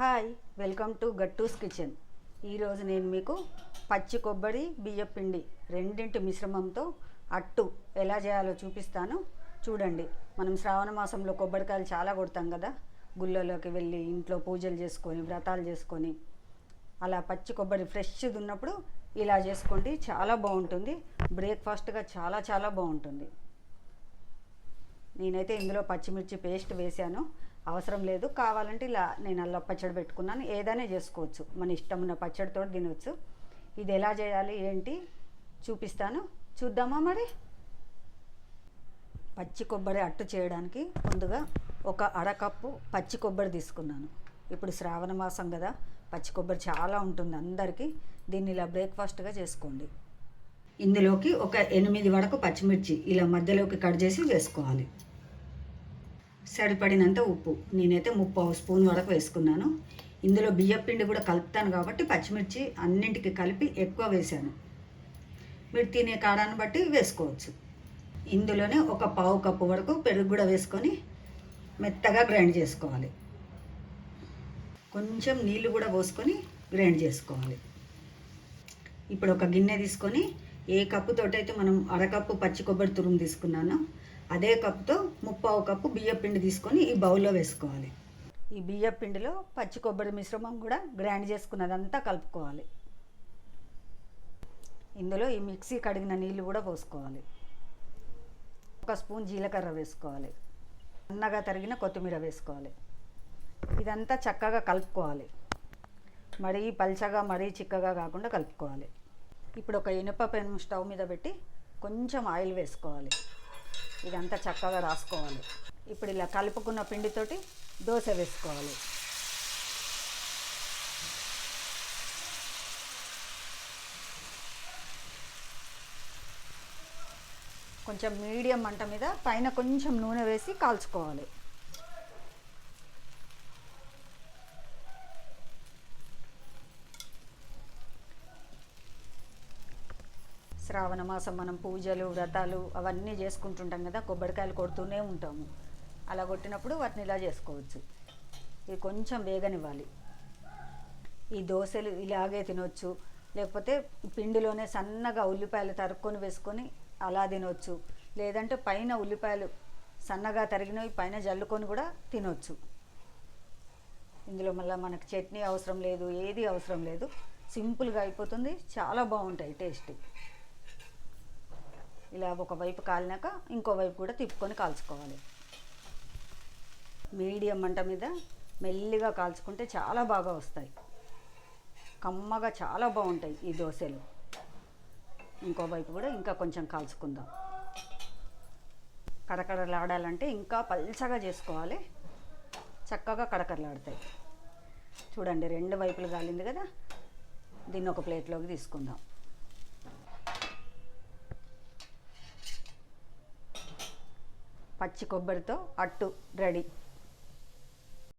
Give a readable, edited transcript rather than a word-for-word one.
Hi, welcome to Gattu's kitchen. ఈరోజు నేను మీకు పచ్చి కొబ్బరి బియ్యపిండి రెండింటి మిశ్రమంతో అట్టు ఎలా చేయాలో చూపిస్తాను. చూడండి, మనం శ్రావణ మాసంలో కొబ్బరికాయలు చాలా కొడతాం కదా, గుళ్ళలోకి వెళ్ళి ఇంట్లో పూజలు చేసుకొని వ్రతాలు చేసుకొని అలా పచ్చి కొబ్బరి ఫ్రెష్ది ఉన్నప్పుడు ఇలా చేసుకోండి, చాలా బాగుంటుంది. బ్రేక్ఫాస్ట్గా చాలా చాలా బాగుంటుంది. నేనైతే ఇందులో పచ్చిమిర్చి పేస్ట్ వేసాను, అవసరం లేదు. కావాలంటే ఇలా నేను అల్లం పచ్చడి పెట్టుకున్నాను, ఏదైనా చేసుకోవచ్చు, మన ఇష్టం ఉన్న పచ్చడితో తినవచ్చు. ఇది ఎలా చేయాలి ఏంటి చూపిస్తాను, చూద్దామా మరి. పచ్చి కొబ్బరి అట్టు చేయడానికి ముందుగా ఒక అరకప్పు పచ్చి కొబ్బరి తీసుకున్నాను. ఇప్పుడు శ్రావణ మాసం కదా, పచ్చి కొబ్బరి చాలా ఉంటుంది అందరికీ. దీన్ని ఇలా బ్రేక్ఫాస్ట్గా చేసుకోండి. ఇందులోకి ఒక 8 వరకు పచ్చిమిర్చి ఇలా మధ్యలోకి కట్ చేసి వేసుకోవాలి. సరిపడినంత ఉప్పు, నేనైతే 3/4 స్పూన్ వరకు వేసుకున్నాను. ఇందులో బియ్యపిండి కూడా కలుపుతాను కాబట్టి పచ్చిమిర్చి అన్నింటికి కలిపి ఎక్కువ వేసాను. మీరు తినే కారాన్ని బట్టి వేసుకోవచ్చు. ఇందులోనే ఒక 1/4 కప్పు వరకు పెరుగు కూడా వేసుకొని మెత్తగా గ్రైండ్ చేసుకోవాలి. కొంచెం నీళ్ళు కూడా పోసుకొని గ్రైండ్ చేసుకోవాలి. ఇప్పుడు ఒక గిన్నె తీసుకొని ఏ కప్పుతోటైతే మనం అరకప్పు పచ్చి కొబ్బరి తురుము తీసుకున్నానో అదే కప్పుతో 3/4 కప్పు బియ్యపిండి తీసుకొని ఈ బౌల్లో వేసుకోవాలి. ఈ బియ్యపిండిలో పచ్చి కొబ్బరి మిశ్రమం కూడా గ్రైండ్ చేసుకున్నదంతా కలుపుకోవాలి. ఇందులో ఈ మిక్సీ కడిగిన నీళ్ళు కూడా పోసుకోవాలి. 1 స్పూన్ జీలకర్ర వేసుకోవాలి. సన్నగా తరిగిన కొత్తిమీర వేసుకోవాలి. ఇదంతా చక్కగా కలుపుకోవాలి. మరీ పల్చగా మరీ చిక్కగా కాకుండా కలుపుకోవాలి. ఇప్పుడు ఒక ఇనుప పెనం స్టవ్ మీద పెట్టి కొంచెం ఆయిల్ వేసుకోవాలి. ఇదంతా చక్కగా రాసుకోవాలి. ఇప్పుడు ఇలా కలుపుకున్న పిండితోటి దోశ వేసుకోవాలి. కొంచెం మీడియం మంట మీద పైన కొంచెం నూనె వేసి కాల్చుకోవాలి. శ్రావణ మాసం మనం పూజలు వ్రతాలు అవన్నీ చేసుకుంటుంటాం కదా, కొబ్బరికాయలు కొడుతూనే ఉంటాము. అలా కొట్టినప్పుడు వాటిని ఇలా చేసుకోవచ్చు. ఇది కొంచెం వేగనివ్వాలి. ఈ దోశలు ఇలాగే తినొచ్చు, లేకపోతే పిండిలోనే సన్నగా ఉల్లిపాయలు తరుక్కొని వేసుకొని అలా తినొచ్చు, లేదంటే పైన ఉల్లిపాయలు సన్నగా తరిగినవి పైన జల్లుకొని కూడా తినొచ్చు. ఇందులో మళ్ళీ మనకు చట్నీ అవసరం లేదు, ఏది అవసరం లేదు, సింపుల్గా అయిపోతుంది. చాలా బాగుంటాయి టేస్ట్. ఇలా ఒకవైపు కాలినాక ఇంకో వైపు కూడా తిప్పుకొని కాల్చుకోవాలి. మీడియం మంట మీద మెల్లిగా కాల్చుకుంటే చాలా బాగా వస్తాయి, కమ్మగా చాలా బాగుంటాయి ఈ దోశలు. ఇంకో వైపు కూడా ఇంకా కొంచెం కాల్చుకుందాం. కరకరలాడాలంటే ఇంకా పల్చగా చేసుకోవాలి, చక్కగా కరకరలాడతాయి. చూడండి, 2 వైపులు కాలింది కదా. దీన్ని ఒక ప్లేట్లోకి తీసుకుందాం. పచ్చి కొబ్బరితో అట్టు రెడీ.